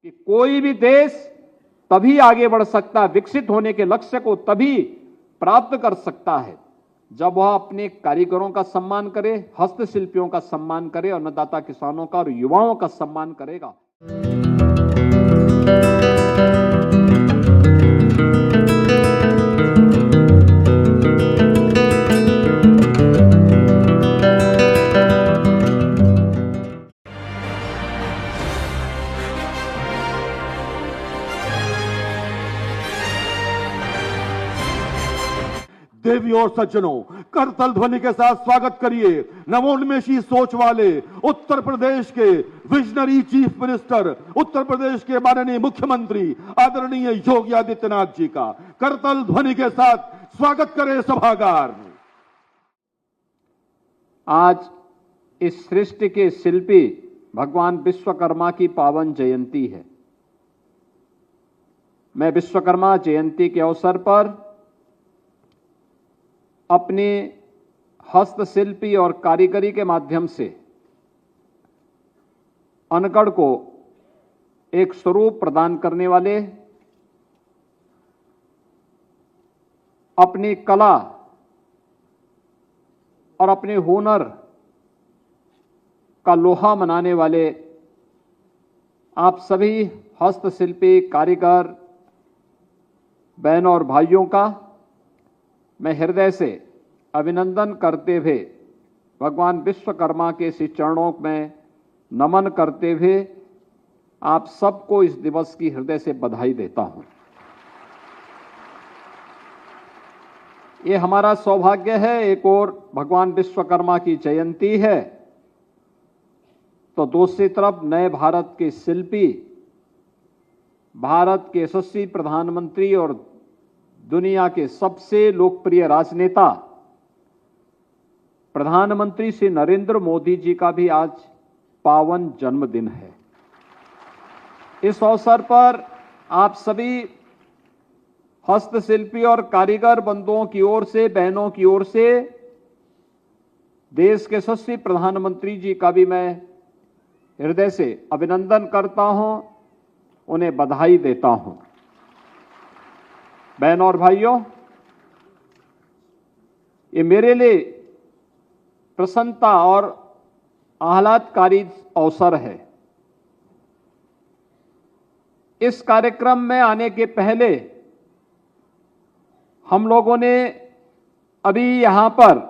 कि कोई भी देश तभी आगे बढ़ सकता है, विकसित होने के लक्ष्य को तभी प्राप्त कर सकता है जब वह अपने कारीगरों का सम्मान करे, हस्तशिल्पियों का सम्मान करे, अन्नदाता किसानों का और युवाओं का सम्मान करेगा। देवी और सज्जनों, करतल ध्वनि के साथ स्वागत करिए नवोन्मेषी सोच वाले उत्तर प्रदेश के visionary chief minister, Uttar Pradesh के माननीय मुख्यमंत्री आदरणीय योगी आदित्यनाथ जी का। करतल ध्वनि के साथ स्वागत करें सभागार। आज इस सृष्टि के शिल्पी भगवान विश्वकर्मा की पावन जयंती है। मैं विश्वकर्मा जयंती के अवसर पर अपने हस्तशिल्पी और कारीगरी के माध्यम से अनगढ़ को एक स्वरूप प्रदान करने वाले, अपनी कला और अपने हुनर का लोहा मनाने वाले आप सभी हस्तशिल्पी कारीगर बहनों और भाइयों का मैं हृदय से अभिनंदन करते हुए भगवान विश्वकर्मा के श्री चरणों में नमन करते हुए आप सबको इस दिवस की हृदय से बधाई देता हूं। ये हमारा सौभाग्य है, एक और भगवान विश्वकर्मा की जयंती है तो दूसरी तरफ नए भारत के शिल्पी, भारत के यशस्वी प्रधानमंत्री और दुनिया के सबसे लोकप्रिय राजनेता प्रधानमंत्री श्री नरेंद्र मोदी जी का भी आज पावन जन्मदिन है। इस अवसर पर आप सभी हस्तशिल्पी और कारीगर बंधुओं की ओर से, बहनों की ओर से देश के यशस्वी प्रधानमंत्री जी का भी मैं हृदय से अभिनंदन करता हूं, उन्हें बधाई देता हूं। बहनों और भाइयों, ये मेरे लिए प्रसन्नता और आह्लादकारी अवसर है। इस कार्यक्रम में आने के पहले हम लोगों ने अभी यहां पर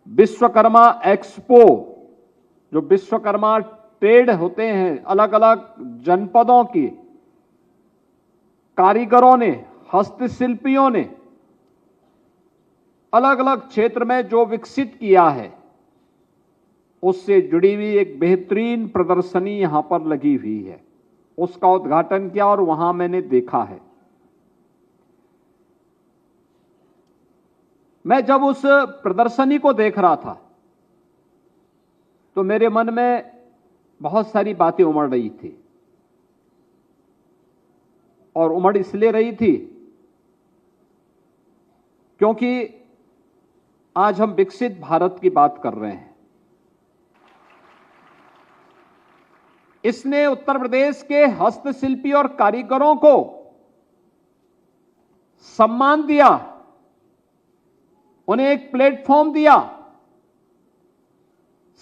विश्वकर्मा एक्सपो, जो विश्वकर्मा ट्रेड होते हैं, अलग अलग जनपदों की कारीगरों ने, हस्तशिल्पियों ने अलग अलग क्षेत्र में जो विकसित किया है उससे जुड़ी हुई एक बेहतरीन प्रदर्शनी यहां पर लगी हुई है। उसका उद्घाटन किया और वहां मैंने देखा है। मैं जब उस प्रदर्शनी को देख रहा था तो मेरे मन में बहुत सारी बातें उमड़ रही थी, और उमड़ इसलिए रही थी क्योंकि आज हम विकसित भारत की बात कर रहे हैं। इसने उत्तर प्रदेश के हस्तशिल्पी और कारीगरों को सम्मान दिया, उन्हें एक प्लेटफॉर्म दिया।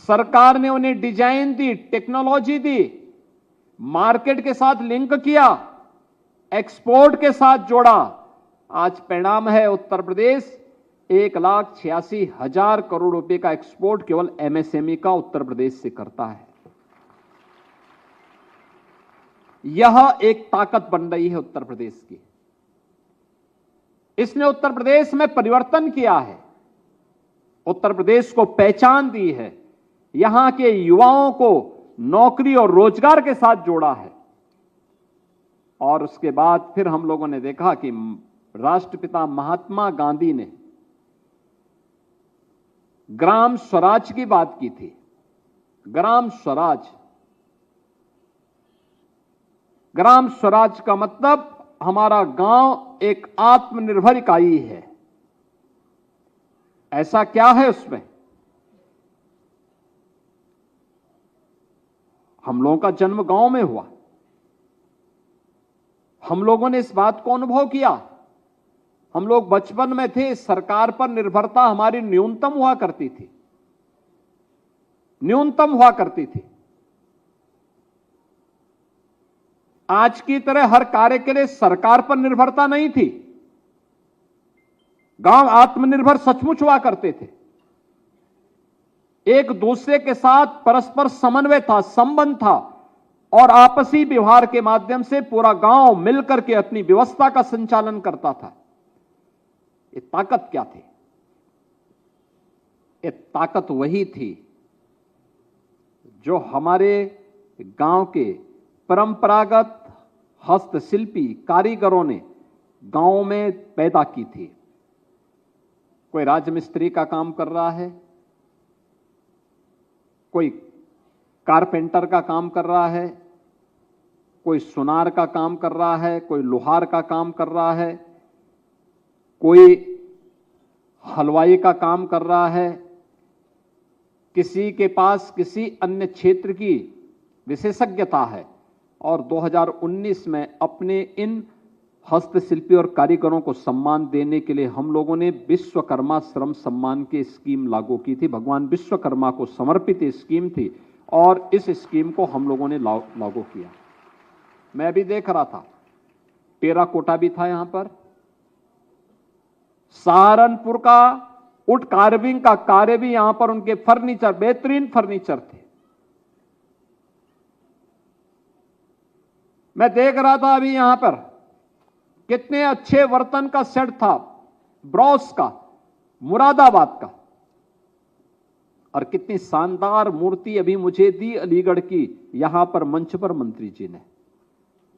सरकार ने उन्हें डिजाइन दी, टेक्नोलॉजी दी, मार्केट के साथ लिंक किया, एक्सपोर्ट के साथ जोड़ा। आज परिणाम है उत्तर प्रदेश 1,86,000 करोड़ रुपए का एक्सपोर्ट केवल एमएसएमई का उत्तर प्रदेश से करता है। यह एक ताकत बन रही है उत्तर प्रदेश की। इसने उत्तर प्रदेश में परिवर्तन किया है, उत्तर प्रदेश को पहचान दी है, यहां के युवाओं को नौकरी और रोजगार के साथ जोड़ा है। और उसके बाद फिर हम लोगों ने देखा कि राष्ट्रपिता महात्मा गांधी ने ग्राम स्वराज की बात की थी। ग्राम स्वराज, ग्राम स्वराज का मतलब हमारा गांव एक आत्मनिर्भर इकाई है। ऐसा क्या है उसमें? हम लोगों का जन्म गांव में हुआ, हम लोगों ने इस बात को अनुभव किया। हम लोग बचपन में थे, सरकार पर निर्भरता हमारी न्यूनतम हुआ करती थी, न्यूनतम हुआ करती थी। आज की तरह हर कार्य के लिए सरकार पर निर्भरता नहीं थी। गांव आत्मनिर्भर सचमुच हुआ करते थे। एक दूसरे के साथ परस्पर समन्वय था, संबंध था, और आपसी व्यवहार के माध्यम से पूरा गांव मिलकर के अपनी व्यवस्था का संचालन करता था। ये ताकत क्या थी? ये ताकत वही थी जो हमारे गांव के परंपरागत हस्तशिल्पी कारीगरों ने गांव में पैदा की थी। कोई राजमिस्त्री का काम कर रहा है, कोई कारपेंटर का काम कर रहा है, कोई सुनार का काम कर रहा है, कोई लोहार का काम कर रहा है, कोई हलवाई का काम कर रहा है, किसी के पास किसी अन्य क्षेत्र की विशेषज्ञता है। और 2019 में अपने इन हस्तशिल्पी और कारीगरों को सम्मान देने के लिए हम लोगों ने विश्वकर्मा श्रम सम्मान की स्कीम लागू की थी। भगवान विश्वकर्मा को समर्पित स्कीम थी और इस स्कीम को हम लोगों ने लागू किया। मैं भी देख रहा था, टेराकोटा भी था यहां पर, सहारनपुर का वुड कार्विंग का कार्य भी यहां पर, उनके फर्नीचर, बेहतरीन फर्नीचर थे। मैं देख रहा था अभी यहां पर कितने अच्छे बर्तन का सेट था, ब्रॉस का, मुरादाबाद का, और कितनी शानदार मूर्ति अभी मुझे दी अलीगढ़ की, यहां पर मंच पर मंत्री जी ने।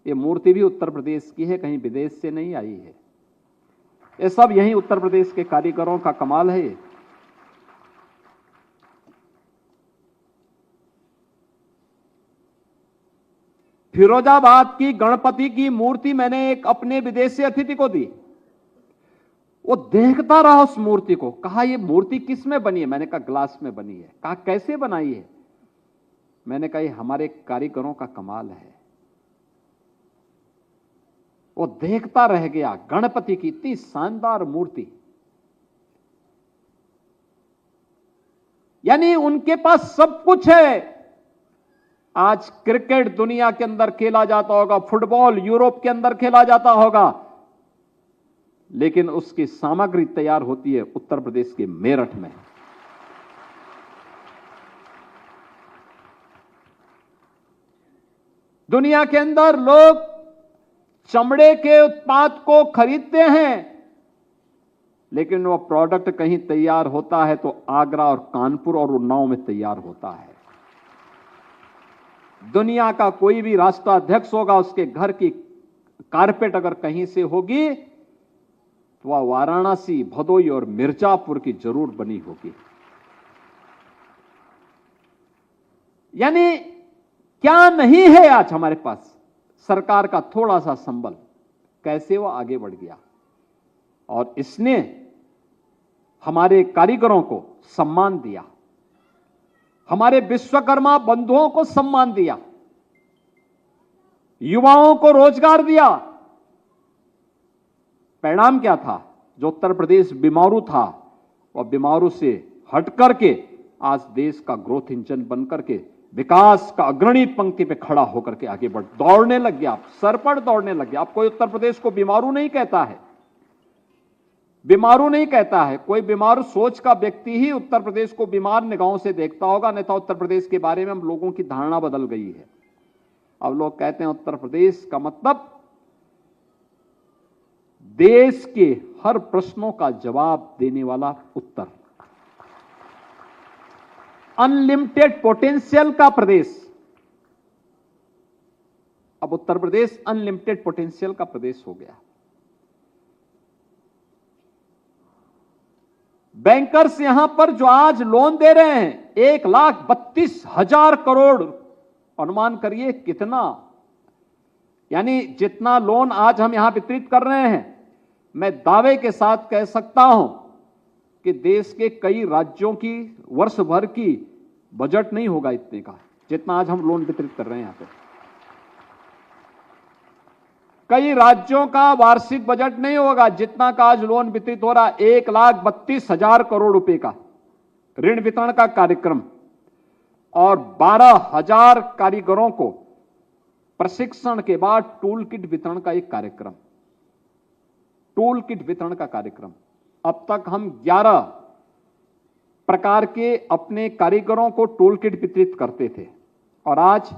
ये मूर्ति भी उत्तर प्रदेश की है, कहीं विदेश से नहीं आई है। ये सब यहीं उत्तर प्रदेश के कारीगरों का कमाल है। ये फिरोजाबाद की गणपति की मूर्ति मैंने एक अपने विदेशी अतिथि को दी। वो देखता रहा उस मूर्ति को, कहा ये मूर्ति किस में बनी है? मैंने कहा ग्लास में बनी है। कहा कैसे बनाई है? मैंने कहा ये हमारे कारीगरों का कमाल है। वो देखता रह गया, गणपति की इतनी शानदार मूर्ति। यानी उनके पास सब कुछ है। आज क्रिकेट दुनिया के अंदर खेला जाता होगा, फुटबॉल यूरोप के अंदर खेला जाता होगा, लेकिन उसकी सामग्री तैयार होती है उत्तर प्रदेश के मेरठ में। दुनिया के अंदर लोग चमड़े के उत्पाद को खरीदते हैं, लेकिन वो प्रोडक्ट कहीं तैयार होता है तो आगरा और कानपुर और उन्नाव में तैयार होता है। दुनिया का कोई भी राष्ट्राध्यक्ष होगा, उसके घर की कारपेट अगर कहीं से होगी तो वह वाराणसी, भदोई और मिर्जापुर की जरूर बनी होगी। यानी क्या नहीं है आज हमारे पास? सरकार का थोड़ा सा संबल, कैसे वो आगे बढ़ गया। और इसने हमारे कारीगरों को सम्मान दिया, हमारे विश्वकर्मा बंधुओं को सम्मान दिया, युवाओं को रोजगार दिया। परिणाम क्या था? जो उत्तर प्रदेश बीमारू था, वह बीमारू से हट करके आज देश का ग्रोथ इंजन बनकर के विकास का अग्रणी पंक्ति पे खड़ा होकर के आगे दौड़ने लग गया। सर पर दौड़ने लग गया। अब कोई उत्तर प्रदेश को बीमारू नहीं कहता है, बीमारू नहीं कहता है। कोई बीमारू सोच का व्यक्ति ही उत्तर प्रदेश को बीमार निगाहों से देखता होगा, नहीं तो उत्तर प्रदेश के बारे में हम लोगों की धारणा बदल गई है। अब लोग कहते हैं उत्तर प्रदेश का मतलब देश के हर प्रश्नों का जवाब देने वाला उत्तर, अनलिमिटेड पोटेंशियल का प्रदेश। अब उत्तर प्रदेश अनलिमिटेड पोटेंशियल का प्रदेश हो गया। बैंकर्स यहां पर जो आज लोन दे रहे हैं 1,32,000 करोड़, अनुमान करिए कितना। यानी जितना लोन आज हम यहां वितरित कर रहे हैं, मैं दावे के साथ कह सकता हूं कि देश के कई राज्यों की वर्ष भर की बजट नहीं होगा इतने का, जितना आज हम लोन वितरित कर रहे हैं यहां पे। कई राज्यों का वार्षिक बजट नहीं होगा जितना का आज लोन वितरित हो रहा। 1,32,000 करोड़ रुपए का ऋण वितरण का कार्यक्रम और 12,000 कारीगरों को प्रशिक्षण के बाद टूल किट वितरण का एक कार्यक्रम, टूल किट वितरण का कार्यक्रम। अब तक हम 11 प्रकार के अपने कारीगरों को टूल किट वितरित करते थे और आज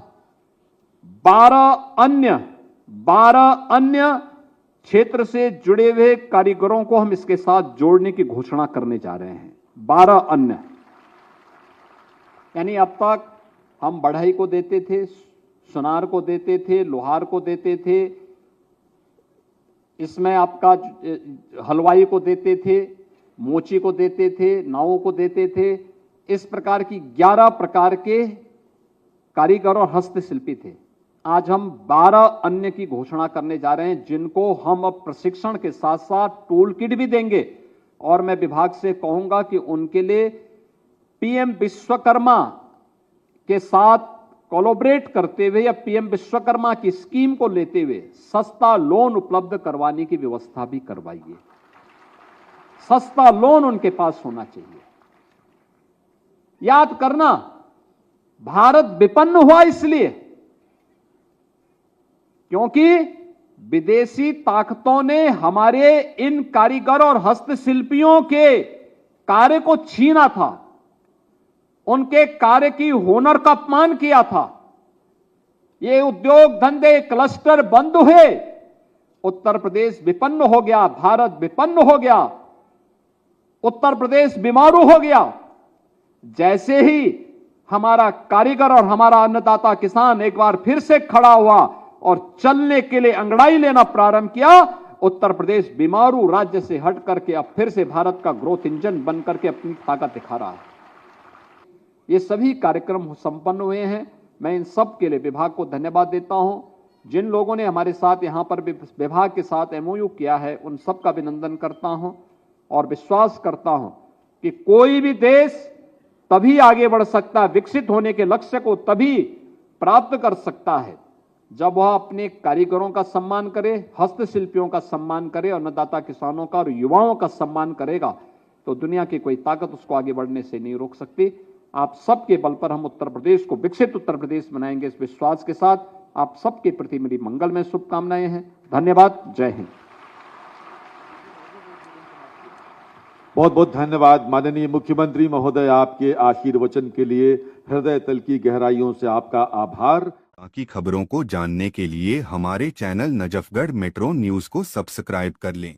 12 अन्य क्षेत्र से जुड़े हुए कारीगरों को हम इसके साथ जोड़ने की घोषणा करने जा रहे हैं। 12 अन्य, यानी अब तक हम बढ़ई को देते थे, सुनार को देते थे, लोहार को देते थे, इसमें आपका हलवाई को देते थे, मोची को देते थे, नावों को देते थे। इस प्रकार की 11 प्रकार के कारीगर और हस्तशिल्पी थे। आज हम 12 अन्य की घोषणा करने जा रहे हैं जिनको हम अब प्रशिक्षण के साथ साथ टूल किट भी देंगे और मैं विभाग से कहूंगा कि उनके लिए पीएम विश्वकर्मा के साथ कोलैबोरेट करते हुए या पीएम विश्वकर्मा की स्कीम को लेते हुए सस्ता लोन उपलब्ध करवाने की व्यवस्था भी करवाइए। सस्ता लोन उनके पास होना चाहिए। याद करना, भारत विपन्न हुआ इसलिए क्योंकि विदेशी ताकतों ने हमारे इन कारीगर और हस्तशिल्पियों के कार्य को छीना था, उनके कार्य की हुनर का अपमान किया था। ये उद्योग धंधे क्लस्टर बंद हुए, उत्तर प्रदेश विपन्न हो गया, भारत विपन्न हो गया, उत्तर प्रदेश बीमारू हो गया। जैसे ही हमारा कारीगर और हमारा अन्नदाता किसान एक बार फिर से खड़ा हुआ और चलने के लिए अंगड़ाई लेना प्रारंभ किया, उत्तर प्रदेश बीमारू राज्य से हट करके अब फिर से भारत का ग्रोथ इंजन बन करके अपनी ताकत दिखा रहा है। ये सभी कार्यक्रम संपन्न हुए हैं। मैं इन सब के लिए विभाग को धन्यवाद देता हूं। जिन लोगों ने हमारे साथ यहां पर विभाग के साथ एमओयू किया है उन सब का अभिनंदन करता हूं और विश्वास करता हूं कि कोई भी देश तभी आगे बढ़ सकता है, विकसित होने के लक्ष्य को तभी प्राप्त कर सकता है जब वह अपने कारीगरों का सम्मान करे, हस्तशिल्पियों का सम्मान करे, अन्नदाता किसानों का और युवाओं का सम्मान करेगा तो दुनिया की कोई ताकत उसको आगे बढ़ने से नहीं रोक सकती। आप सबके बल पर हम उत्तर प्रदेश को विकसित उत्तर प्रदेश बनाएंगे, इस विश्वास के साथ आप सबके प्रति मेरी मंगलमय शुभकामनाएं हैं। धन्यवाद। जय हिंद। बहुत बहुत धन्यवाद माननीय मुख्यमंत्री महोदय, आपके आशीर्वचन के लिए हृदय तल की गहराइयों से आपका आभार। बाकी खबरों को जानने के लिए हमारे चैनल नजफगढ़ मेट्रो न्यूज को सब्सक्राइब कर लें।